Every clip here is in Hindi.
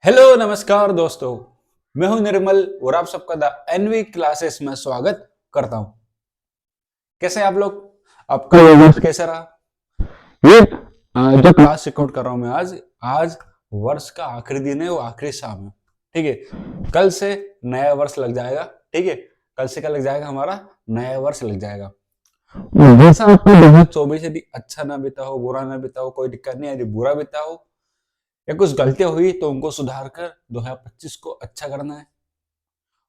हेलो नमस्कार दोस्तों। मैं हूं निर्मल और आप सबका द एनवी क्लासेस में स्वागत करता हूं। कैसे हैं आप लोग? आपका वर्ष कैसा रहा? ये जो क्लास रिकॉर्ड कर रहा हूं मैं आज आज वर्ष का आखिरी दिन है, वो आखिरी शाम है। ठीक है, कल से नया वर्ष लग जाएगा। ठीक है, कल से क्या लग जाएगा? हमारा नया वर्ष लग जाएगा। जैसा आपको 2024 यदि अच्छा ना बीता हो, बुरा ना बीता हो, कोई दिक्कत नहीं। यदि बुरा बीता हो या कुछ गलतियां हुई तो उनको सुधार कर 2025 को अच्छा करना है।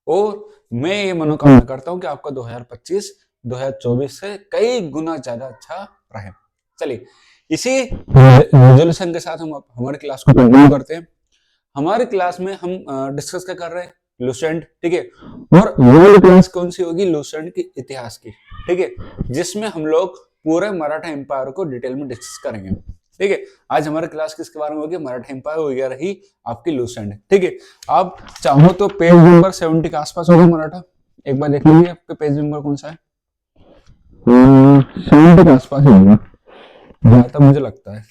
और मैं ये मनोकामना करता हूं कि आपका 2025 2024 से कई गुना ज्यादा अच्छा रहे। चलिए, इसी रेजोल्यूशन के साथ हम हमारी क्लास को कंटिन्यू करते हैं। हमारी क्लास में हम डिस्कस क्या कर रहे हैं? लूसेंट। ठीक है, और वो क्लास कौन सी होगी? लूसेंट के इतिहास की। ठीक है, जिसमें हम लोग पूरे मराठा एम्पायर को डिटेल में डिस्कस करेंगे। ठीक है, आज हमारी क्लास किसके बारे में होगी? मराठा एम्पायर वगैरह ही आपकी लूसेंट। ठीक है, आप चाहो तो पेज नंबर 70 के आसपास होगा मराठा। एक बार देख लीजिए आपके पेज नंबर कौन सा है। 70 के आसपास होगा जहां तक मुझे लगता है।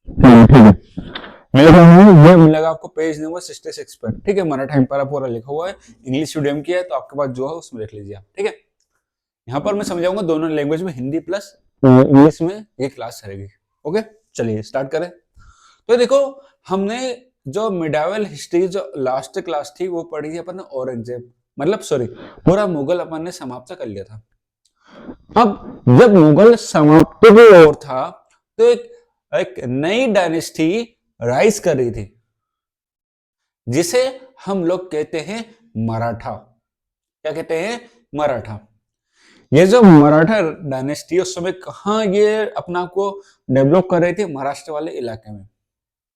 ठीक है, ये मिलेगा आपको पेज नंबर 66 पर। ठीक है, मराठा एम्पायर पूरा लिखा हुआ है। इंग्लिश मीडियम की है तो आपके पास जो है उसमें देख लीजिए आप। ठीक है, यहाँ पर मैं समझाऊंगा दोनों लैंग्वेज में, हिंदी प्लस इंग्लिश में ये क्लास चलेगी। ओके, चलिए स्टार्ट करें। तो देखो, हमने जो मिडावल हिस्ट्री जो लास्ट क्लास थी वो पढ़ी थी अपन ने औरंगजेब, मतलब सॉरी पूरा मुगल अपन ने समाप्त कर लिया था। अब जब मुगल समाप्ति की ओर था तो एक नई डायनेस्टी राइज कर रही थी जिसे हम लोग कहते हैं मराठा। क्या कहते हैं? मराठा। ये जो मराठा डायनेस्टी उस समय कहाँ ये अपना को डेवलप कर रही थी? महाराष्ट्र वाले इलाके में।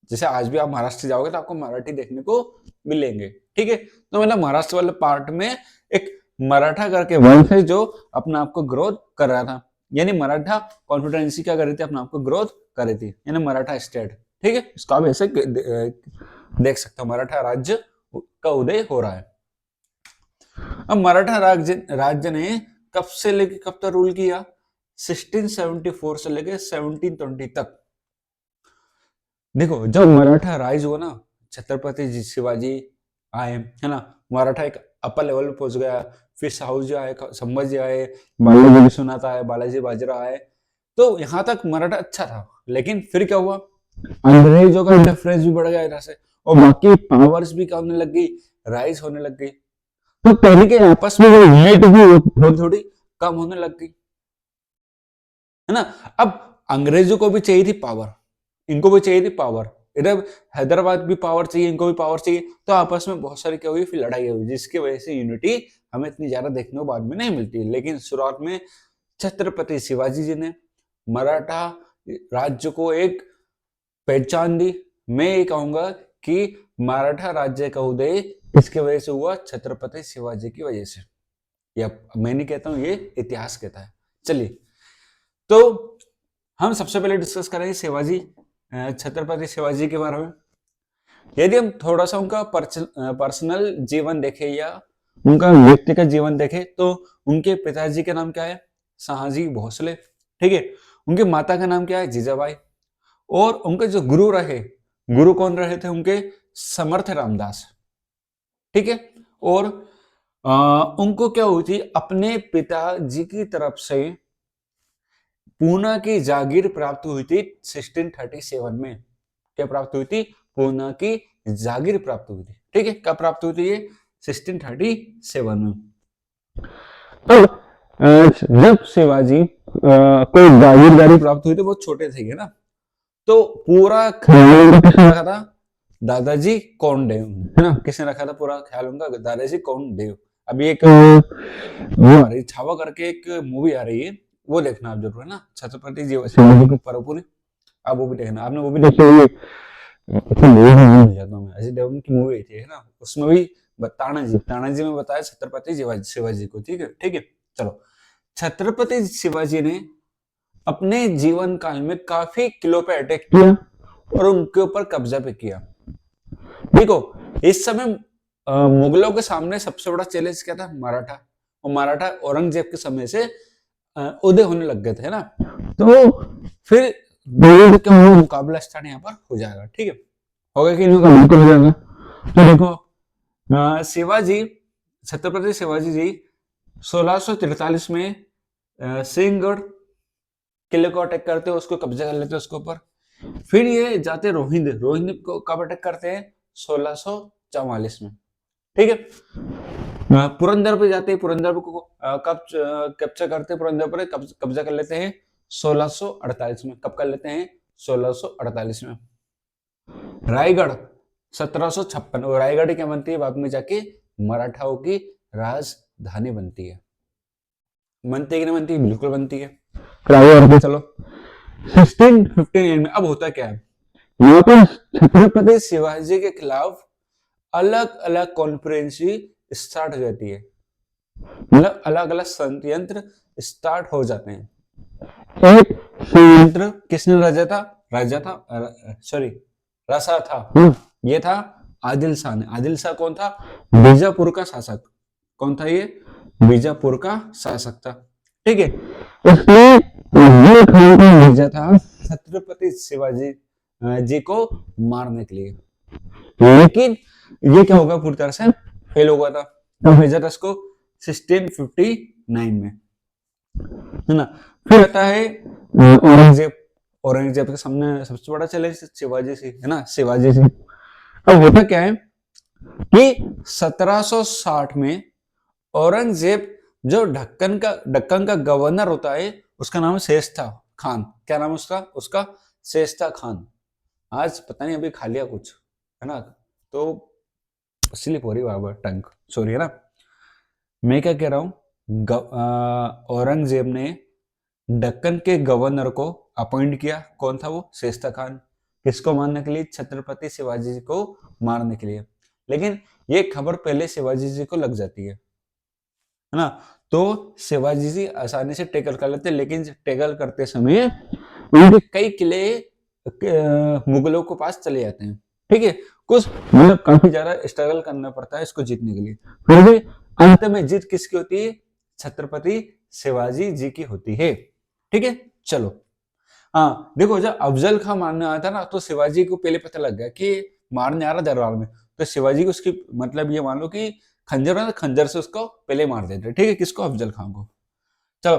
जैसे आज भी आप महाराष्ट्र जाओगे तो आपको मराठी देखने को मिलेंगे। ठीक है, तो मतलब महाराष्ट्र वाले पार्ट में एक मराठा करके वंश है जो अपना आपको ग्रोथ कर रहा था। यानी मराठा कॉन्फिडेंसी क्या कर रही थी? अपना आपको ग्रोथ कर रही थी, यानी मराठा स्टेट। ठीक है, इसको आप ऐसे देख सकते हो, मराठा राज्य का उदय हो रहा है। अब मराठा राज्य ने कब से लेके कब तक रूल किया? 1674 से लेके 1720 तक। देखो, जब मराठा राइज हुआ ना, छत्रपति जी शिवाजी आए, है ना, मराठा एक अपर लेवल पे पहुंच गया। फिर साहू जी आए, संभाजी आए, बालाजी विश्वनाथ आए, बालाजी बाजीराव आए, तो यहाँ तक मराठा अच्छा था। लेकिन फिर क्या हुआ? अंग्रेजों का इंटरफेरेंस भी बढ़ गया इधर से, और बाकी पावर्स भी होने लग गई, राइज होने लग गई। तो पहले के आपस में यूनिट भी थोड़ी थोड़ी कम होने लग गई, है ना। अब अंग्रेजों को भी चाहिए थी पावर, इनको भी चाहिए थी पावर, इधर हैदराबाद भी पावर चाहिए, इनको भी पावर चाहिए। तो आपस में बहुत सारी क्या हुई? फिर लड़ाई हुई, जिसकी वजह से यूनिटी हमें इतनी ज्यादा देखने को बाद में नहीं मिलती। लेकिन शुरुआत में छत्रपति शिवाजी जी ने मराठा राज्य को एक पहचान दी। मैं ये कहूंगा कि मराठा राज्य का उदय किसकी वजह से हुआ? छत्रपति शिवाजी की वजह से। या मैं नहीं कहता हूं, ये इतिहास कहता है। चलिए, तो हम सबसे पहले डिस्कस करेंगे शिवाजी, छत्रपति शिवाजी के बारे में। यदि हम थोड़ा सा उनका पर्सनल जीवन देखें या उनका व्यक्तिगत जीवन देखें तो उनके पिताजी का नाम क्या है? शहाजी भोसले। ठीक है, उनकी माता का नाम क्या है? जीजाबाई। और उनके जो गुरु रहे, गुरु कौन रहे थे उनके? समर्थ रामदास। ठीक है, और उनको क्या हुई थी? अपने पिताजी की तरफ से पूना की जागीर प्राप्त हुई थी 1637 में। क्या प्राप्त हुई थी? पूना की जागीर प्राप्त हुई थी। ठीक है, कब प्राप्त हुई थी ये? 1637 में। तो जब शिवाजी को जागीरदारी प्राप्त हुई थी, बहुत छोटे थे ना, तो पूरा ख्याल किसने रखा था? दादाजी कोंडदेव, है ना। किसने रखा था पूरा ख्याल उनका? दादाजी कोंडदेव। अभी एक वो आ रही, छावा करके एक मूवी आ रही है, वो देखना आप जरूर, है ना, छत्रपति शिवाजी के ऊपर पूरी। आप वो भी देखना, आपने वो भी देखी होगी। अजय देवगन की मूवी थी, है ना, उसमें भी तानाजी में बताया छत्रपति शिवाजी को। ठीक है, ठीक है, चलो। छत्रपति शिवाजी ने अपने जीवन काल में काफी किलों पे अटैक किया और उनके ऊपर कब्जा भी किया। देखो, इस समय मुगलों के सामने सबसे बड़ा चैलेंज क्या था? मराठा। और मराठा औरंगजेब के समय से उदय होने लग गए थे, है ना। तो फिर मुकाबला स्टार्ट यहाँ पर हो जाएगा। ठीक है, होगा कि नहीं होगा? बिल्कुल हो जाएगा। तो देखो शिवाजी, छत्रपति शिवाजी जी 1643 में सिंहगढ़ किले को अटैक करते हैं, उसको कब्जा कर लेते हैं उसके ऊपर। फिर ये जाते रोहिंद, रोहिंद को कब अटैक करते हैं? 1644 में। ठीक है। पुरंदर पे जाते हैं, पुरंदर को कब कैप्चर करते हैं? पुरंदर पर कब्जा कर लेते हैं 1648 में। कब कर लेते हैं? 1648 में। रायगढ़ 1756, और रायगढ़ क्या बनती है बाद में जाके? मराठाओं की राजधानी बनती है। बनती है कि नहीं बनती? बिल्कुल बनती है। फिर आगे बढ़ते चलो। 1659 में अब होता क्या है, यहाँ पर छत्रपति शिवाजी के खिलाफ अलग अलग कॉन्फ्रेंसी स्टार्ट हो जाती है, मतलब अलग अलग षड्यंत्र स्टार्ट हो जाते हैं। एक षड्यंत्र किसने रचा था सॉरी रचा था, ये था आदिल शाह ने। आदिल शाह कौन था? बीजापुर का शासक। कौन था ये? बीजापुर का शासक था। ठीक है। उसने ये खान को भेजा था छत्रपति शिवाजी जी को मारने के लिए, लेकिन ये क्या होगा? पूरी तरह से फेल हो गया था। तब भेजा था इसको 1659 में, है ना। फिर आता है औरंगजेब। औरंगजेब के सामने सबसे बड़ा चैलेंज शिवाजी से, है ना, शिवाजी से। अब होता क्या है कि 1760 में औरंगजेब जो ढक्कन का गवर्नर होता है, उसका नाम है शेषता खान। क्या नाम है उसका? उसका शेषता खान। आज पता नहीं अभी खा लिया कुछ, है ना, तो स्लिप हो रही बार टंग, सॉरी, है ना। मैं क्या कह रहा हूं, औरंगजेब ने दक्कन के गवर्नर को अपॉइंट किया। कौन था वो? शेषता खान। किसको मारने के लिए? छत्रपति शिवाजी जी को मारने के लिए। लेकिन ये खबर पहले शिवाजी जी को लग जाती है ना, तो शिवाजी जी आसानी से टैकल कर लेते, लेकिन टैकल करते समय उनके कई किले मुगलों के पास चले जाते हैं। ठीक है। कुछ मतलब काफी ज्यादा स्ट्रगल करना पड़ता है इसको जीतने के लिए। फिर भी अंत में जीत किसकी होती है? छत्रपति शिवाजी जी की होती है। ठीक है। चलो, हाँ देखो, जब अफजल खां मारने आया था ना, तो शिवाजी को पहले पता लग गया कि मारने आ रहा दरबार में, तो शिवाजी को उसकी मतलब ये मान लो कि खंजर है, खंजर से उसको पहले मार देते। ठीक है। किसको? अफजल खां को। चलो,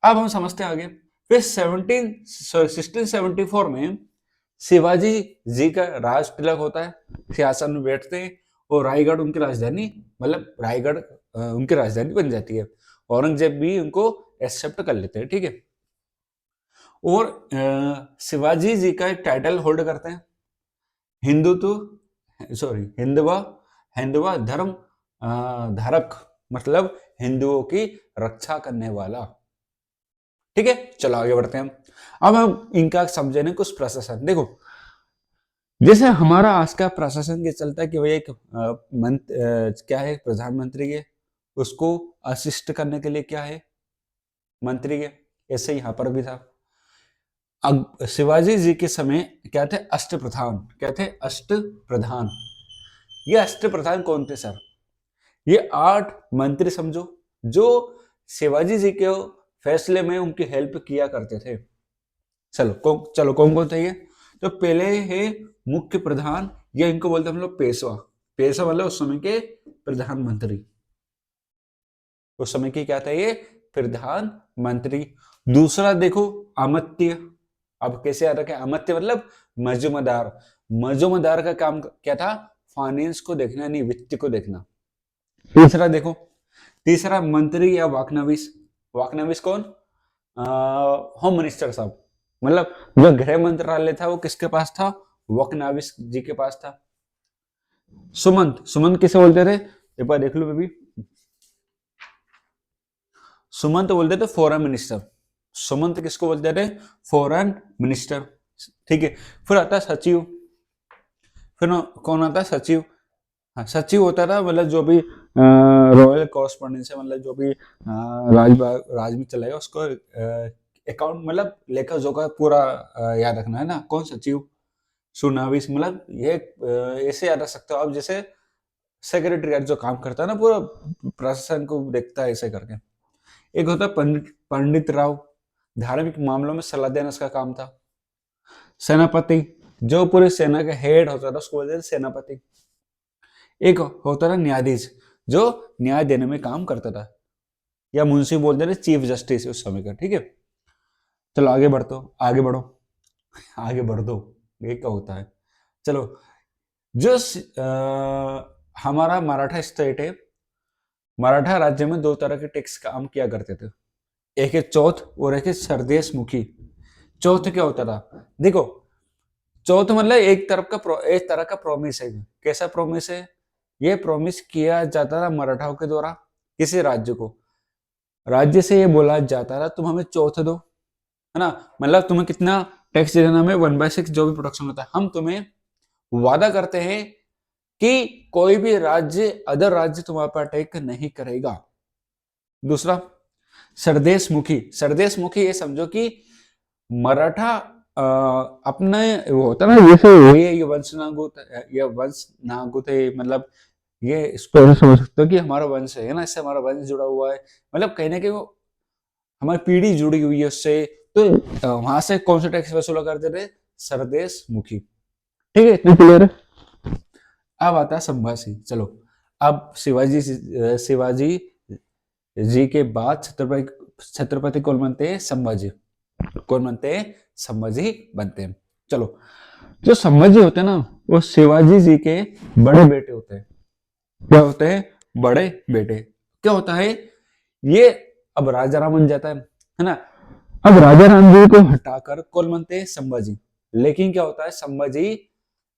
अब हम समझते हैं आगे। फिर 1674 में शिवाजी जी का राज तिलक होता है, सिंहासन में बैठते हैं, और रायगढ़ उनकी राजधानी, मतलब रायगढ़ उनकी राजधानी बन जाती है। औरंगजेब भी उनको एक्सेप्ट कर लेते हैं। ठीक है। और शिवाजी जी का एक टाइटल होल्ड करते हैं, हिंदुत्व हिंदुआ धर्म धारक, मतलब हिंदुओं की रक्षा करने वाला। ठीक है। चलो आगे बढ़ते हैं। अब हम इनका समझे ना कुछ प्रशासन। देखो, जैसे हमारा आज का प्रशासन ये चलता है कि भाई एक क्या है? प्रधानमंत्री है, उसको असिस्ट करने के लिए क्या है? मंत्री है। ऐसे यहाँ पर भी था। अब शिवाजी जी के समय क्या थे? अष्टप्रधान। क्या थे? अष्टप्रधान। ये अष्टप्रधान कौन थे सर? ये 8 मंत्री समझो, जो शिवाजी जी के फैसले में उनकी हेल्प किया करते थे। चलो कौन कौन थे ये? तो पहले है मुख्य प्रधान, या इनको बोलते हम लोग पेशवा। पेशवा मतलब उस समय के प्रधानमंत्री। उस समय की क्या था ये? प्रधानमंत्री। दूसरा देखो, अमात्य। अब कैसे याद रखें? अमात्य मतलब मजूमदार। मजूमदार का काम क्या था? फाइनेंस को देखना, यानी वित्त को देखना। तीसरा देखो, तीसरा मंत्री या वाकनाविस। वाकनाविस कौन? होम मिनिस्टर साहब, मतलब जो गृह मंत्रालय था वो किसके पास था? वकनाविस जी के पास था। सुमंत, सुमंत किसे बोलते थे? एक बार देख लो बेबी। सुमंत बोलते थे फॉरेन मिनिस्टर। सुमंत किसको बोलते थे? Foreign minister. ठीक है। फिर आता है सचिव। फिर कौन आता है? सचिव। हाँ, सचिव होता था मतलब जो भी रॉयल कॉरेस्पॉन्डेंस है, मतलब जो भी राज में चलेगा उसको अकाउंट, मतलब लेखा जोखा पूरा याद रखना, है ना। कौन? सचिव। सुनाविस, मतलब ये ऐसे याद रख सकते हो आप, जैसे सेक्रेटरी जो काम करता है ना, पूरा प्रशासन को देखता है, ऐसे करके। एक होता है पंडित राव, धार्मिक मामलों में सलाह देना उसका काम था। सेनापति, जो पूरी सेना का हेड होता था उसको बोलते थे सेनापति। एक होता था न्यायाधीश, जो न्याय देने में काम करता था, या मुंशी बोलते थे चीफ जस्टिस उस समय का, ठीक है। चलो आगे बढ़ो, आगे बढ़ो, आगे बढ़ दो, ये क्या होता है। चलो, जो हमारा मराठा स्टेट है, मराठा राज्य में दो तरह के टैक्स काम किया करते थे। एक है चौथ और एक है सरदेश मुखी। चौथ क्या होता था, देखो, चौथ मतलब एक तरह का प्रॉमिस है। कैसा प्रॉमिस है, ये प्रॉमिस किया जाता था मराठाओं के द्वारा किसी राज्य को। राज्य से ये बोला जाता था तुम हमें चौथ दो, है ना, मतलब तुम्हें कितना टैक्स देना में 1/6 जो भी प्रोडक्शन होता है, हम तुम्हें वादा करते हैं कि कोई भी राज्य अदर राज्य तुम्हारे पर अटैक नहीं करेगा। दूसरा सरदेश मुखी। सरदेश मुखी ये समझो कि मराठा अपने वो होता ना, जैसे ये वंश नागुत, ये वंश नागुत है, मतलब ये इसको ऐसे समझ सकते हो कि हमारा वंश है ना, इससे हमारा वंश जुड़ा हुआ है, मतलब कहीं ना कहीं वो हमारी पीढ़ी जुड़ी हुई है उससे। तो वहां से कौन सा टैक्स वसूला करते थे, सरदेश मुखी। ठीक है, इतना क्लियर है। अब आता है संभाजी। चलो, अब शिवाजी जी के बाद छत्रपति कौन बनते हैं, संभाजी। कौन बनते हैं, संभाजी बनते हैं। चलो, जो संभाजी होते हैं ना, वो शिवाजी जी के बड़े बेटे होते हैं। क्या होते हैं, बड़े बेटे। क्या होता है, ये अब राजा राम बन जाता है ना। अब राजा राम जी को हटाकर कौन बनते हैं, संभाजी। लेकिन क्या होता है, संभाजी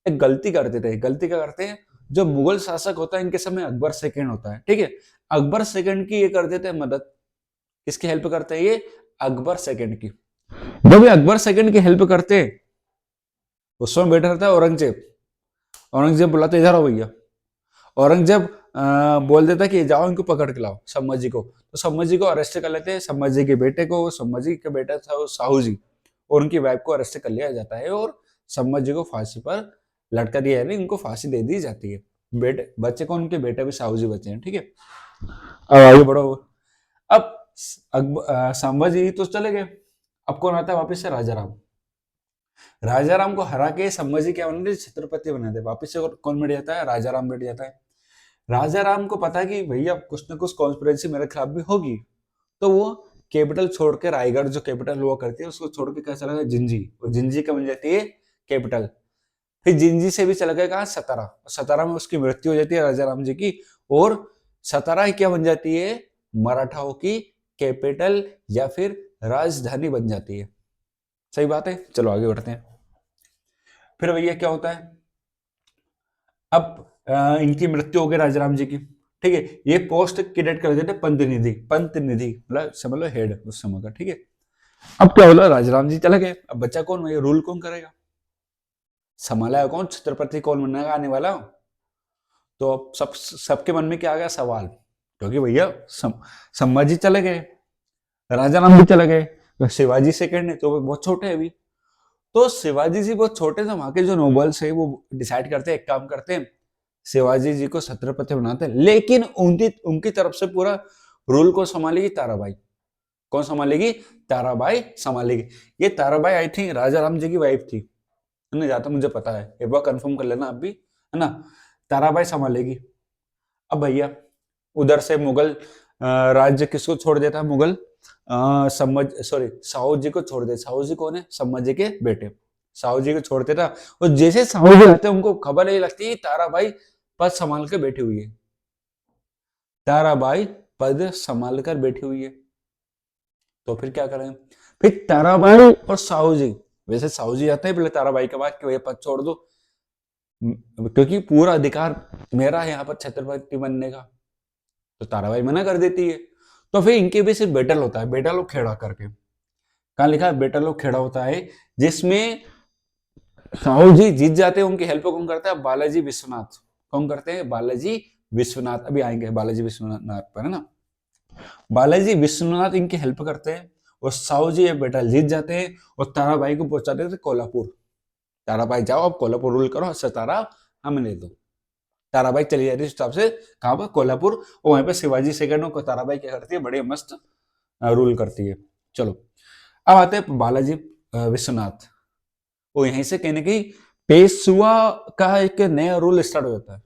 एक गलती करते थे। गलती क्या करते हैं, जो मुगल शासक होता है इनके समय अकबर सेकंड होता है, ठीक है, अकबर सेकंड की ये कर देते हैं मदद। किसकी हेल्प करते हैं ये, अकबर सेकंड की। जब ये अकबर सेकंड की हेल्प करते, उस समय बैठा रहता है औरंगजेब। औरंगजेब बुलाते इधर आओ भैया। औरंगजेब बोल देता कि जाओ इनको पकड़ के लाओ संभाजी को। तो संभाजी को अरेस्ट कर लेते हैं, संभाजी के बेटे को, संभाजी का बेटा था वो साहू जी, और उनकी वाइफ को अरेस्ट कर लिया जाता है और संभाजी को फांसी पर लटका दिया, यानी इनको फांसी दे दी जाती है। बेटे बच्चे को, उनके बेटे भी साहू जी बचे हैं, ठीक है। अब आगे बढ़ो। अब संभाजी तो चले गए, अब कौन आता है वापिस से, राजा राम। राजा राम को हरा के संभाजी क्या बना, छत्रपति बना दे। वापिस से कौन बैठ जाता है, राजा राम बैठ जाता है। राजा राम को पता है कि भैया कुछ ना कुछ कॉन्स्पिरेसी मेरे खिलाफ भी होगी, तो वो कैपिटल छोड़ के, रायगढ़ जो कैपिटल हुआ करती है उसको छोड़ के क्या चला गया, जिंजी। और जिंजी का बन जाती है कैपिटल। फिर जिंजी से भी चला गया कहा, सतारा। सतारा में उसकी मृत्यु हो जाती है राजा राम जी की, और सतारा ही क्या बन जाती है, मराठाओं की कैपिटल या फिर राजधानी बन जाती है। सही बात है, चलो आगे बढ़ते हैं। फिर भैया क्या होता है, अब इनकी मृत्यु हो गई राजा राम जी की, ठीक है। ये पोस्ट क्रिएट कर देते पंत निधि। पंत निधि मतलब समझ लो हेड उस समय का, ठीक है। अब क्या बोला, राजा राम जी चले गए, अब बच्चा कौन, भैया रूल कौन करेगा, संभालेगा कौन, छत्रपति कौन बनेगा आने वाला। तो अब सबके मन में क्या आ गया सवाल, क्योंकि भैया संभाजी चले गए, राजा राम भी चले गए, तो शिवाजी सेकंड है, तो वो बहुत छोटे हैं अभी। तो शिवाजी जी बहुत छोटे थे, वहां के जो नोबल्स है वो डिसाइड करते हैं, एक काम करते हैं, शिवाजी जी को छत्रपति बनाते हैं। लेकिन उनकी उनकी तरफ से पूरा रूल को संभालेगी ताराबाई। कौन संभालेगी, ताराबाई संभालेगी। ये ताराबाई आई थी राजा राम जी की वाइफ थी, है ना, जहां तक मुझे पता है, एक बार कंफर्म कर लेना आप भी, है ना। ताराबाई संभालेगी। अब भैया उधर से मुगल राज्य किसको छोड़ देता है, मुगल साहू जी को छोड़ दे। साहू जी कौन है, संभाजी के बेटे। साहू जी को छोड़ देता, और जैसे साहू जी आते उनको खबर नहीं लगती ताराबाई पद संभाल के बैठी हुई है। ताराबाई पद संभाल कर बैठी हुई है, तो फिर क्या करें, फिर ताराबाई और साहू जी, वैसे साहू जी आते हैं पहले ताराबाई के बाद कि भैया पद छोड़ दो, क्योंकि पूरा अधिकार मेरा है यहाँ पर छत्रपति बनने का। तो ताराबाई मना कर देती है। तो फिर इनके भी सिर्फ बेटल होता है, बेटा लोग खेड़ा करके, कहा लिखा है बेटा लोग खेड़ा होता है, जिसमें साहू जी जीत जाते हैं। उनकी हेल्प कौन करता है, बालाजी विश्वनाथ। कौन करते हैं, बालाजी विश्वनाथ। अभी आएंगे बालाजी विश्वनाथ पर, है ना। बालाजी विश्वनाथ इनकी हेल्प करते हैं, और साहू जी ये बेटा जीत जाते हैं, और ताराबाई को पहुंचा देते कोल्हापुर। ताराबाई जाओ अब कोल्हापुर रूल करो, सतारा हमें ले दो। ताराबाई चली जाती है हिसाब से कहां पर, कोल्हापुर। और वहीं पर शिवाजी सेकंड को ताराबाई क्या करती है, बड़े मस्त रूल करती है। चलो, अब आते हैं बालाजी विश्वनाथ। वो यहीं से कहने की पेशवा का एक नया रूल स्टार्ट हो जाता है।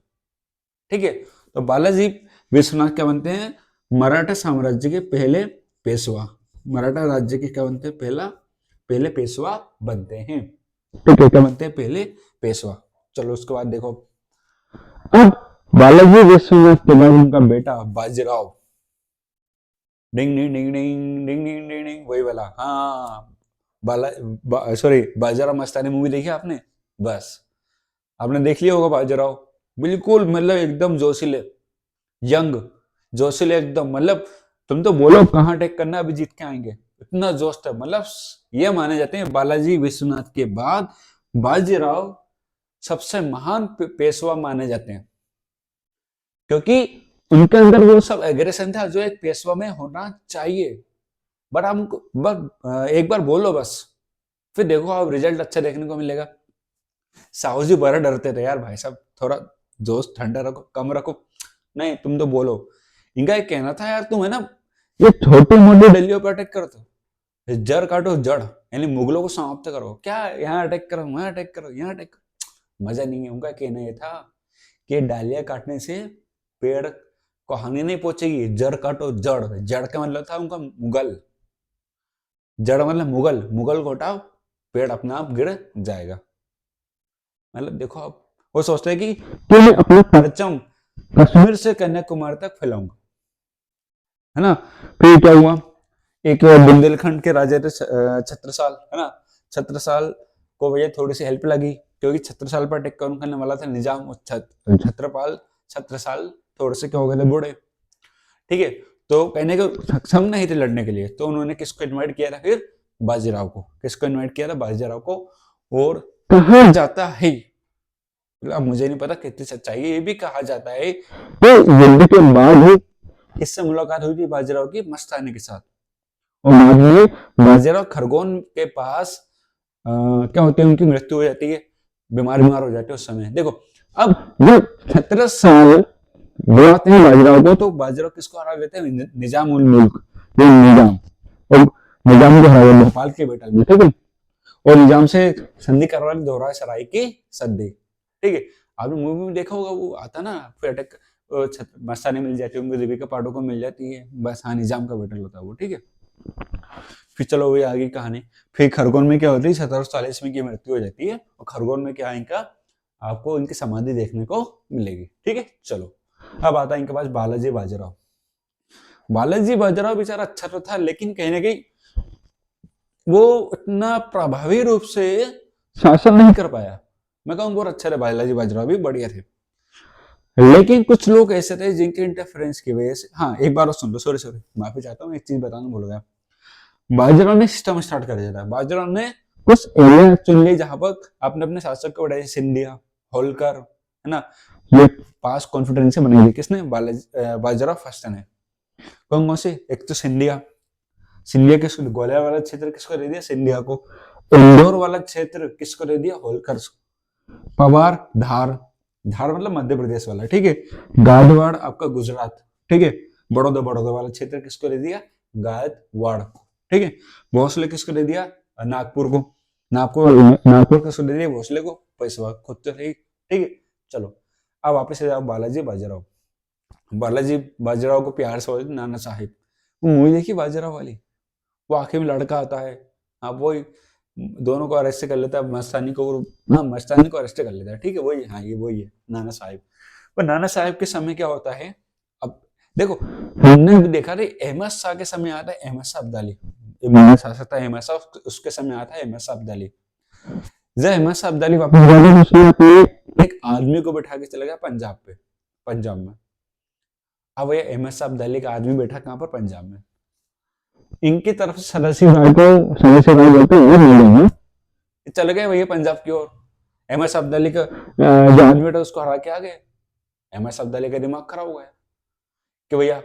ठीक है, तो बालाजी विश्वनाथ क्या बनते हैं? मराठा साम्राज्य के पहले पेशवा। मराठा राज्य के क्या बनते हैं? पहले पेशवा बनते हैं। ठीक है, क्या बनते हैं? पहले पेशवा। चलो उसके बाद देखो, अब बालाजी विश्वनाथ के बाद उनका बेटा बाजीराव, डिंग डिंग डिंग डिंग डिंग डिंग डिंग डिंग, वही वाला। हाँ, सॉरी, बाजीराव मस्तानी मूवी देखी आपने? बस, आपने देख लिया होगा बाजीराव। बिल्कुल मतलब एकदम जोशीले, यंग, जोशीले एकदम, मतलब तुम तो बोलो कहाँ अटैक करना, अभी जीत के आएंगे, इतना जोश था। मतलब ये माने जाते हैं बालाजी विश्वनाथ के बाद बाजीराव सबसे महान पेशवा माने जाते हैं, क्योंकि उनके अंदर वो सब एग्रेशन था जो एक पेशवा में होना चाहिए। बट हमको बस एक बार बोलो बस, फिर देखो आप रिजल्ट अच्छा देखने को मिलेगा। साहू जी बड़ा डरते थे यार, भाई साहब थोड़ा जोश ठंडा रखो, कम रखो। नहीं, तुम तो बोलो। इनका एक कहना था यार, तुम है ना ये छोटी मोटी डलियों पर अटैक करते हो, जड़ काटो जड़, यानी मुगलों को समाप्त करो। क्या यहाँ अटैक करो, वहां अटैक करो, यहाँ अटैक करो, मजा नहीं है। उनका कहना ये था कि डालियां काटने से पेड़ को हानि नहीं पहुंचेगी, जड़ काटो जड़। जड़ का मतलब था उनका मुगल, जड़ मतलब मुगल, मुगल को हटाओ, पेड़ अपने आप गिर जाएगा। मतलब देखो, आप वो सोचते हैं कि मैं अपना परचम कश्मीर से कन्याकुमारी तक फैलाऊंगा, है ना। फिर क्या हुआ, एक बुंदेलखंड के राजा थे छत्रसाल, है ना। छत्रसाल को भैया थोड़ी सी हेल्प लगी, क्योंकि छत्रसाल पर अटैक करने वाला था निजाम, और छत्रपाल छत्रसाल थोड़े से क्या हो गए थे, बूढ़े। ठीक है, तो कहने को सक्षम नहीं थे लड़ने के लिए, तो उन्होंने किसको इनवाइट किया था फिर? बाजीराव को। किसको इनवाइट किया था? बाजीराव को। और कहा जाता है, अब मुझे नहीं पता कितनी सच्चाई है, ये भी कहा जाता है कि युद्ध के बाद ही इससे मुलाकात हुई थी बाजीराव की मस्तानी के साथ, और बाद में बाजीराव खरगोन के पास क्या होते हैं, उनकी मृत्यु हो जाती है, बीमार हो जाते हैं उस समय। देखो, अब जब 17 साल बुलाते हैं बाजीराव को, तो बाजीराव किसको हरा देते हैं? निजाम उल मुल्क, ये निजाम, और निजाम को हरा देते भोपाल के बेटा में, ठीक है। और निजाम से संधि करवा ली, दोहरा सराय की संधि। ठीक है, आपने मूवी में देखा होगा, वो आता ना फिर अटैक, मस्तानी मिल जाती है उनको, दीपिका पादुकोण मिल जाती है, बस हाँ, निजाम का बेटल होता है वो। ठीक है, फिर चलो वही आगे कहानी। फिर खरगोन में क्या होती है, 1740 में की मृत्यु हो जाती है, और खरगोन में क्या है इनका, आपको इनकी समाधि देखने को मिलेगी। ठीक है, चलो अब आता है इनके पास बालाजी बाजीराव। बालाजी बाजीराव बेचारा अच्छा तो था, लेकिन कहीं ना कहीं वो इतना प्रभावी रूप से शासन नहीं कर पाया। मैं कहूँ बहुत अच्छा थे बालाजी बाजीराव, भी बढ़िया थे, लेकिन कुछ लोग ऐसे थे जिनके इंटरफेरेंस की वजह से। हाँ, एक बार सुन लो, सॉरी माफी चाहता हूँ, एक चीज बताना भूल गया। बाजीराव ने सिस्टम स्टार्ट कर दिया था। बाजीराव ने कुछ एरिया चुन ली जहां पर अपने अपने शासक को बढ़ाया, सिंधिया, होलकर, है ना। ये 5 कॉन्फिडेंस बनाई थी, किसने? बाजीराव फर्स्ट ने। कौन कौन से? एक तो सिंधिया, सिंधिया किसको? ग्वालियर वाला क्षेत्र किसको दे दिया? सिंधिया को। इंदौर वाला क्षेत्र किसको दे दिया? होलकर। पवार, धार, धार मतलब मध्य प्रदेश वाला, ठीक है। गाडवाड़ आपका गुजरात, ठीक है। बड़ौदा, बड़ौदा वाला क्षेत्र किसको दे दिया? गायकवाड़, ठीक है। भोसले किसको दे दिया? नागपुर को। नागपुर किसको दे दिया? भोसले को। पेशवा खुद तो सही, ठीक है। चलो अब वापस से जाओ बालाजी बाजीराव। बालाजी बाजीराव को प्यार से बोलते नाना साहिब। वो मूवी देखी बाजीराव वाली? वो आखिर में लड़का आता है, हाँ वही, दोनों को अरेस्ट कर लेता है, मस्तानी को, हाँ मस्तानी को अरेस्ट कर लेता है, ठीक है। वही, हाँ ये वही है नाना साहिब। पर नाना साहिब के समय क्या होता है, अब देखो, हमने भी देखा था अहमद शाह के समय आता है अहमद शाह अब्दाली, शासक था अहमद शाह, उसके समय आता है अहमद शाह अब्दाली। जब अहमद शाह अब्दाली वापस गया तो उसने अपने एक आदमी को बैठा के चला गया पंजाब पे, पंजाब में। अब ये अहमद शाह अब्दाली का आदमी बैठा कहाँ पर? पंजाब में। इनकी तरफ से सदाशिव राय को, सदाशिव राय बोलते हैं, चले गए भैया पंजाब की ओर। अहमद शाह अब्दाली का जो आदमी था उसको हरा के आ गए। अहमद शाह अब्दाली का दिमाग खराब हो गया कि भैया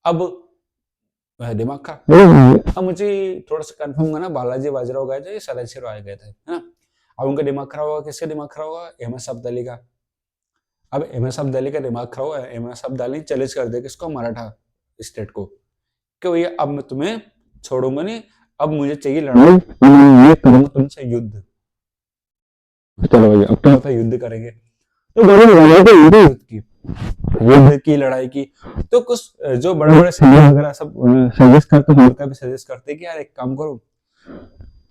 अब दिमाग खराब, अब मुझे थोड़ा सा कंफर्म करना, बालाजी बाजीराव गए थे या सदाशिव राय गए थे, है ना। अब उनका दिमाग खराब होगा, किसका दिमाग खराब होगा? अहमद शाह अब्दाली का। अब अहमद शाह अब्दाली का दिमाग खराब हुआ, अहमद शाह अब्दाली चैलेंज कर दे किसको? मराठा स्टेट को, कि भैया अब मैं तुम्हें छोड़ूंगा नहीं, अब मुझे चाहिए लड़ाई, मैं करूंगा तुमसे युद्ध। चलो भैया अब क्या होता है, युद्ध करेंगे। तो बड़े लड़ाई को युद्ध की लड़ाई की। तो कुछ जो बड़े बड़े सैनिक वगैरह सब सजेस्ट करते, होता भी सजेस्ट करते कि यार एक काम करो,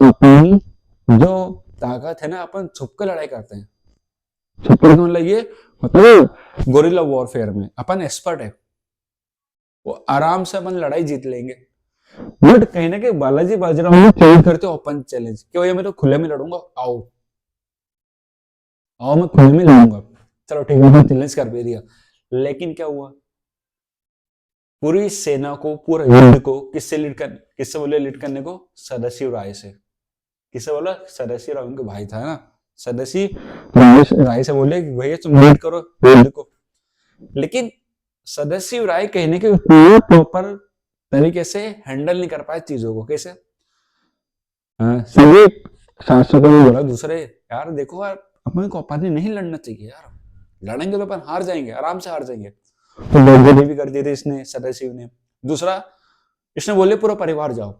तो अपनी जो ताकत है ना, अपन छुप कर लड़ाई करते हैं। छुप कर मतलब ये मतलब गोरिल्ला वॉरफेयर में अपन एक्सपर्ट है, वो आराम से अपन लड़ाई जीत लेंगे। बट कहीं ना कहीं बालाजी बाजीराव ने चैलेंज करते ओपन चैलेंज कि भैया मैं तो खुले में लड़ूंगा, आओ आओ मैं खुले में लड़ूंगा। चलो ठीक है, चैलेंज कर भी दिया। लेकिन क्या हुआ, पूरी सेना को, पूरा युद्ध को किससे बोले लीड करने को? सदाशिव राय से। किसे बोला? सदाशिव राय, उनके भाई था ना, सदाशिव राय से बोले कि भैया तुम लीड करो युद्ध को। लेकिन सदाशिव राय कहने के प्रॉपर तरीके से हैंडल नहीं कर पाए चीजों को। कैसे? सभी शासकों ने बोला दूसरे, यार देखो यार, अपन को अपन नहीं लड़ना चाहिए यार, लड़ेंगे तो अपन हार जाएंगे, आराम से हार जाएंगे। तो बेइज्जती भी कर दी थी इसने, सदाशिव ने। दूसरा, इसने बोले पूरा परिवार जाओ,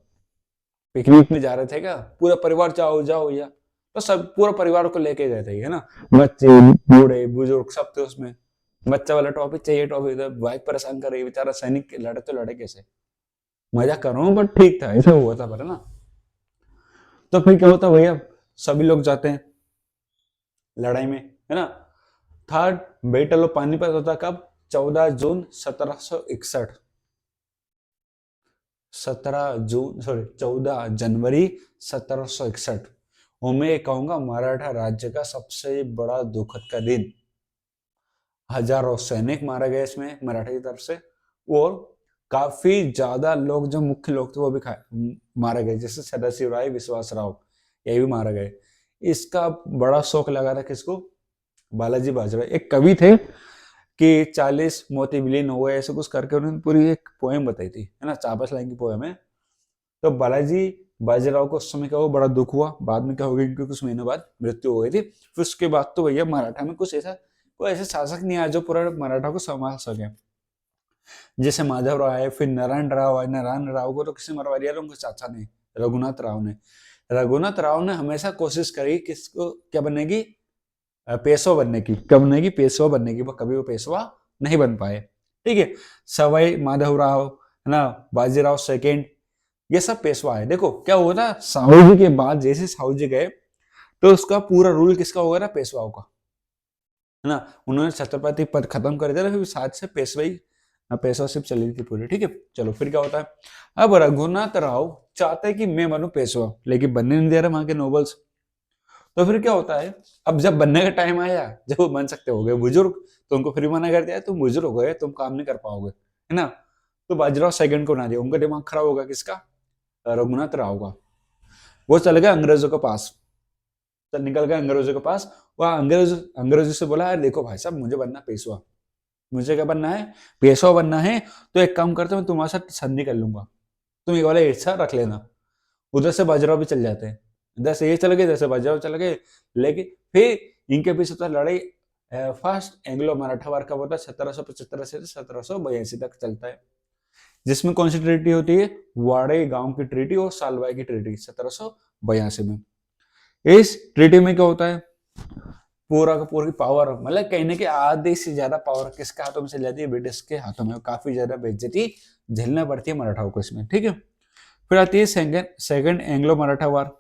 पिकनिक में जा रहे थे क्या, पूरा परिवार जाओ जाओ भैया। तो सब पूरा परिवार को लेके गए थे, है ना, बच्चे बूढ़े बुजुर्ग सब थे उसमें। बच्चा वाला टॉपिक चाहिए, टॉपिक वाइफ परेशान कर रही, बेचारा सैनिक लड़े तो लड़े कैसे, मजा कर रहा हूँ बट ठीक था, ऐसा हुआ था पर, है ना। तो फिर क्या होता भैया, सभी लोग जाते हैं लड़ाई में, है ना। थर्ड बैटल ऑफ पानीपत होता कब? 14 जून 1761। 14 जनवरी 1761। और मैं कहूंगा मराठा राज्य का सबसे बड़ा दुखद का दिन। हजारों सैनिक मारे गए इसमें मराठा की तरफ से, और काफी ज्यादा लोग, जो मुख्य लोग थे वो भी मारे गए, जैसे सदाशिव राय, विश्वास राव, ये भी मारे गए। इसका बड़ा शौक लगा था किसको? बालाजी बाजीराव। एक कवि थे कि 40 मोती विलीन हुए, ऐसे कुछ करके उन्होंने पूरी एक पोएम बताई थी, है ना, 4-5 लाइन की पोएम है। तो बालाजी बाजीराव को उस समय क्या हुआ, बड़ा दुख हुआ। बाद में क्या हो गया, इनकी कुछ महीनों बाद मृत्यु हो गई थी। फिर उसके बाद तो भैया मराठा में कुछ ऐसा, कोई ऐसे शासक नहीं आया जो पूरा मराठा को संभाल सके। जैसे माधव राव है, फिर नारायण राव है। नारायण राव को तो किसी मरवा दिया, उनके चाचा ने, रघुनाथ राव ने। रघुनाथ राव ने हमेशा कोशिश करी किसको, क्या बनने की, पेशवा बनने की। कब बनेगी? पेशवा बनने की। कभी वो पेशवा नहीं बन पाए, ठीक है। सवाई माधव राव, है ना, बाजीराव सेकेंड, ये सब पेशवा है। देखो क्या हुआ था, साहू जी के बाद जैसे साहू जी गए तो उसका पूरा रूल किसका हो गया था? पेशवाओं का, है ना। उन्होंने छत्रपति पद खत्म कर दिया, फिर साथ से पेशवाई, पेशवाशिप चली थी पूरी, ठीक है। चलो फिर क्या होता है, अब रघुनाथ राव चाहते हैं कि मैं बनूं पेशवा, लेकिन बनने नहीं दे रहे वहां के नोबल्स। तो फिर क्या होता है, अब जब बनने का टाइम आया, जब वो बन सकते हो गए बुजुर्ग, तो उनको फिर मना कर दिया, तुम बुजुर्ग हो गए, तुम काम नहीं कर पाओगे, है ना। तो बाजीराव सेकंड को ना दिया, उनका दिमाग खराब होगा, किसका? रघुनाथ राव का। वो चल गया अंग्रेजों के पास, चल निकल गया अंग्रेजों के पास। वह अंग्रेजों से बोला, यार देखो भाई साहब, मुझे बनना पेशवा, मुझे क्या बनना है? पेशवा बनना है। तो एक काम करते, मैं तुम्हारे साथ संधि कर लूंगा, तुम ये वाला इच्छा रख लेना। उधर से बाजीराव भी चल जाते हैं, इधर से ये चल गए, इधर से बाजीराव चल गए। लेकिन फिर इनके पीछे तो लड़ाई, फर्स्ट एंग्लो मराठा वार कब होता है? 1775 से 1782 तक चलता है, जिसमें कौन सी ट्रीटी होती है? वाड़े गांव की ट्रीटी और सालवाई की ट्रीटी 1782 में। इस ट्रीटी में क्या होता है, पूरा का पूरी पावर, मतलब कहने के आधे से ज्यादा पावर किसके हाथों में चली जाती है? ब्रिटिश के हाथों में। काफी ज्यादा बेइज्जती झेलना पड़ती है मराठाओं को इसमें, ठीक है। फिर आती है सेकंड एंग्लो मराठा वार,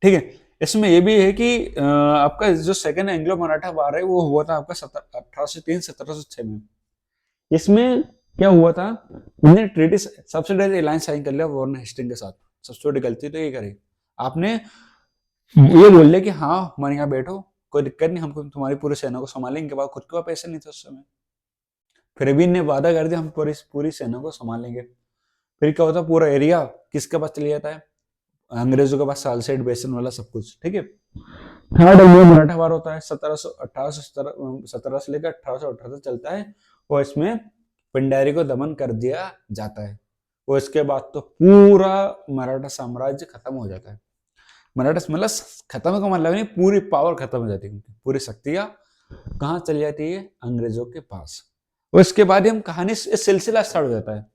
ठीक है। इसमें ये भी है कि आपका जो सेकंड एंग्लो मराठा वार है वो हुआ था आपका 1803 1706 में। इसमें क्या हुआ था, उन्हें ट्रीटी सबसे पहले अलायंस साइन कर लिया वॉरेन हेस्टिंग के साथ। सबसे बड़ी गलती तो ये करी आपने, ये बोल लिया कि हाँ हमारे यहाँ बैठो, कोई दिक्कत नहीं, हमको तुम्हारी पूरी सेना को संभालेंगे। के बाद खुद के पास पैसे नहीं थे उस समय, फिर भी इन्हें वादा कर दिया हम पूरी सेना को संभालेंगे। फिर क्या होता, पूरा एरिया किसके पास चले जाता है? अंग्रेजों के पास, सालसेट बेसन वाला सब कुछ, ठीक है। थर्ड एंग्लो मराठा वार होता है 1717 से लेकर 1818 तक चलता है, और इसमें पिंडारी को दमन कर दिया जाता है। और इसके बाद तो पूरा मराठा साम्राज्य खत्म हो जाता है। मराठा मतलब खत्म का मतलब नहीं, पूरी पावर खत्म हो जाती है, पूरी शक्तियां कहाँ चली जाती है? अंग्रेजों के पास। और इसके बाद हम कहानी सिलसिला स्टार्ट हो जाता है।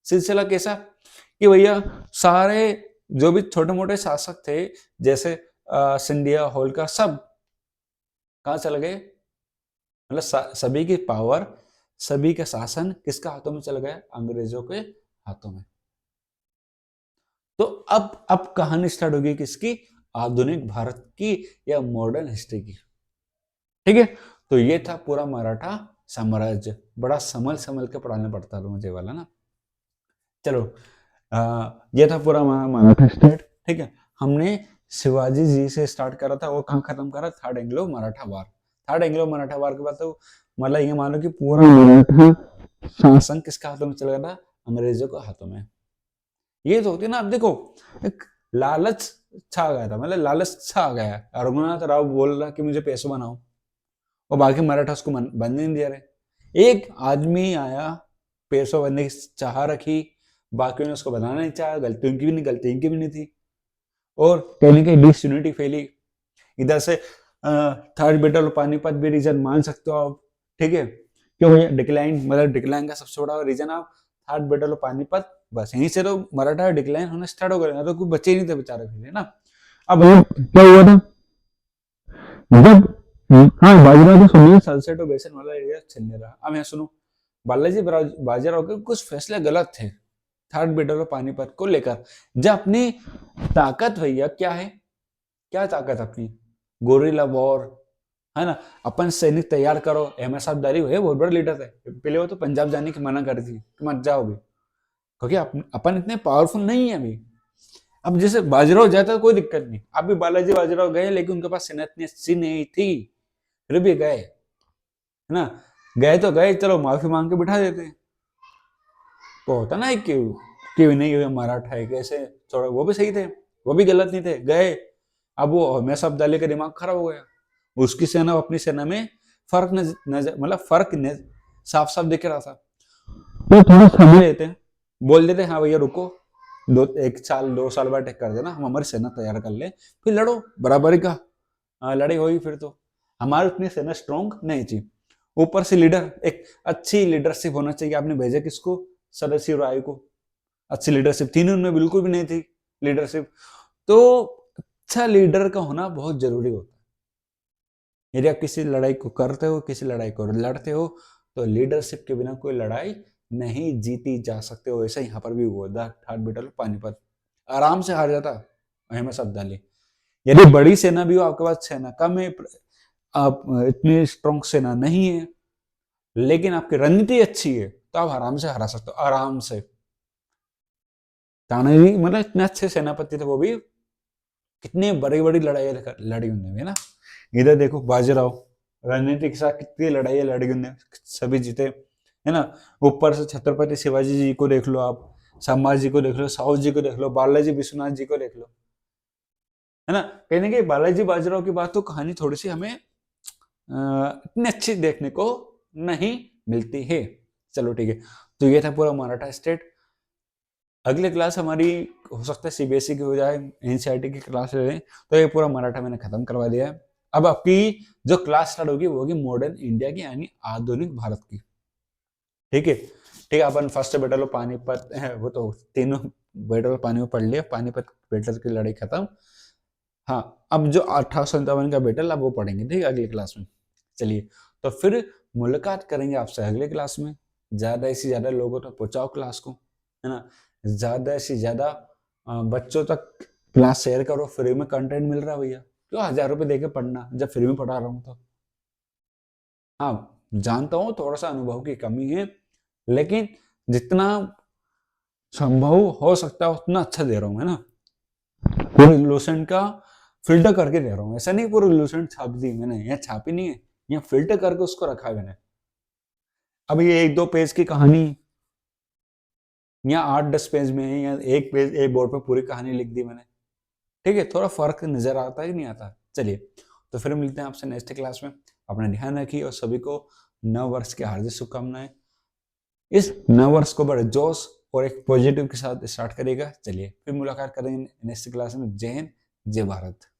सिलसिला कैसा कि भैया सारे जो भी छोटे मोटे शासक थे, जैसे सिंधिया, होलकर सब कहाँ चल गए? मतलब सभी की पावर, सभी का शासन किसके हाथों में चल गया? अंग्रेजों के हाथों में। तो अब कहानी स्टार्ट होगी किसकी? आधुनिक भारत की या मॉडर्न हिस्ट्री की। ठीक है, तो ये था पूरा मराठा साम्राज्य। बड़ा संभल संभल के पढ़ाना पड़ता था मुझे वाला ना। चलो, ये था पूरा मराठा स्टेट। ठीक है, हमने शिवाजी जी से स्टार्ट करा था, वो कहाँ खत्म करा? थर्ड एंग्लो मराठा वार। थर्ड एंग्लो मराठा वार के बाद तो मतलब ये मानो कि पूरा मराठा शासन किसके हाथों में चला गया था? अंग्रेजों के हाथों में। ये तो होती है ना, अब देखो, एक लालच छा गया था, मतलब लालच छा गया। रघुनाथ राव बोल रहा कि मुझे पैसे बनाओ, और बाकी मराठा उसको बनने नहीं दे रहे। एक आदमी आया, पैसों बनने की चाह रखी, बाकी ने उसको बनाना नहीं चाहा। गलती उनकी भी नहीं, गलती इनकी भी नहीं थी, और कहीं ना कहीं डिसयूनिटी फैली। इधर से थर्ड बैटल पानीपत भी रीजन मान सकते हो आप। ठीक है, क्यों भैया? डिक्लाइन, मतलब डिक्लाइन का सबसे बड़ा रीजन आप थर्ड बैटल पानीपत, बस यहीं से तो मराठा डिक्लाइन होना स्टार्ट हो गया, तो कुछ बच्चे ही नहीं थे बेचारे फिर, है ना। अब क्या हुआ था जब, हाँ, बाजीराव तो सुनिए, सलसेट और बेसन वाला एरिया चलने रहा। अब यहाँ सुनो, बालाजी बाजीराव के कुछ फैसले गलत थे थर्ड बैटल ऑफ पानीपत को लेकर। जब अपनी ताकत भैया क्या है, क्या ताकत अपनी? गोरिल्ला वॉर, है ना। अपन सैनिक तैयार करो। एमएस अब्दाली है बहुत बड़े लीडर थे, पहले वो तो पंजाब जाने की मना कर थी कि मत जाओ भी, क्योंकि अपन इतने पावरफुल नहीं है अभी। अब जैसे बाजीराव जाता तो कोई दिक्कत नहीं, अभी बालाजी बाजीराव गए, लेकिन उनके पास सेना इतनी अच्छी नहीं थी, फिर भी गए, है ना। गए तो गए, चलो माफी मांग के बिठा देते। तो होता ना कि नहीं, ये मराठा है कैसे छोड़ो, वो भी सही थे, वो भी गलत नहीं थे, गए। अब वो हमेशा अब्दाली का दिमाग खराब हो गया, उसकी सेना अपनी सेना में फर्क नजर, मतलब फर्क साफ साफ दिख रहा था। तो थोड़ा समय लेते हैं, बोल देते हाँ भैया रुको, 1 साल 2 साल बाद टेक कर देना, हम हमारी सेना तैयार कर ले, फिर लड़ो बराबरी का। लड़ाई होगी फिर तो। हमारी उतनी सेना स्ट्रॉन्ग नहीं थी, ऊपर से लीडर, एक अच्छी लीडरशिप होना चाहिए। आपने भेजा किसको? सदाशिव राय को। अच्छी लीडरशिप थी नहीं उनमें, बिल्कुल भी नहीं थी लीडरशिप। तो अच्छा लीडर का होना बहुत जरूरी होता है। यदि आप किसी लड़ाई को करते हो, किसी लड़ाई को लड़ते हो, तो लीडरशिप के बिना कोई लड़ाई नहीं जीती जा सकते हो। ऐसा यहाँ पर भी हुआ था, थर्ड बैटल पानीपत आराम से हार जाता अहमद अब्दाली। यदि बड़ी सेना भी हो, आपके पास सेना कम है, आप इतनी स्ट्रॉन्ग सेना नहीं है, लेकिन आपकी रणनीति अच्छी है, तो आप आराम से हरा सकते हो, आराम से। तानाजी मतलब इतने अच्छे सेनापति थे वो भी, कितनी बड़ी बड़ी लड़ाई लड़ी उन्होंने, है ना। इधर देखो बाजीराव, रणनीति के साथ कितनी लड़ाई लड़ी उन्होंने, सभी जीते, है ना। ऊपर से छत्रपति शिवाजी जी को देख लो आप, संभाजी जी को देख लो, साहू जी को देख लो, बालाजी विश्वनाथ जी को देख लो, है ना। कहीं ना कहीं बालाजी बाजीराव की बात तो कहानी थोड़ी सी हमें इतनी अच्छी देखने को नहीं मिलती है। चलो ठीक है, तो ये था पूरा मराठा स्टेट। अगले क्लास हमारी हो सकता है सीबीएसई की हो जाए, एनसीईआरटी की क्लास ले लें, तो ये पूरा मराठा मैंने खत्म करवा दिया है। अब आपकी जो क्लास स्टार्ट होगी वो होगी मॉडर्न इंडिया की, यानी आधुनिक भारत की। ठीक है, ठीक है। अपन फर्स्ट बैटल ऑफ पानीपत है, वो तो तीनों बैटल ऑफ पानीपत पढ़ लिया, पानीपत बैटल की लड़ाई खत्म। हाँ, अब जो 1857 का बैटल, अब वो पढ़ेंगे, ठीक है, अगली क्लास में। चलिए, तो फिर मुलाकात करेंगे आपसे अगले क्लास में। ज्यादा से ज्यादा लोगों तक पहुंचाओ क्लास को, है ना। ज्यादा से ज्यादा बच्चों तक क्लास शेयर करो। फ्री में कंटेंट मिल रहा है भैया, क्यों 1000 रुपये देके पढ़ना जब फ्री में पढ़ा रहा हूँ तो। हाँ, जानता हूँ थोड़ा सा अनुभव की कमी है, लेकिन जितना संभव हो सकता है उतना अच्छा दे रहा हूँ, है ना। पूरे लूसेंट का फिल्टर करके दे रहा हूँ, ऐसा नहीं पूरी लूसेंट छाप दी मैंने, यहाँ छापी नहीं है, यहाँ फिल्टर करके उसको रखा है मैंने। अब ये 1-2 पेज की कहानी या 8-10 पेज में है, या एक पेज एक बोर्ड पे पूरी कहानी लिख दी मैंने। ठीक है, थोड़ा फर्क नजर आता है कि नहीं आता? चलिए, तो फिर मिलते हैं आपसे नेक्स्ट क्लास में। अपना ध्यान रखिए, और सभी को नव वर्ष की हार्दिक शुभकामनाएं। इस नव वर्ष को बड़े जोश और एक पॉजिटिव के साथ स्टार्ट करेगा। चलिए, फिर मुलाकात करेंगे नेक्स्ट क्लास में। जय हिंद, जय भारत।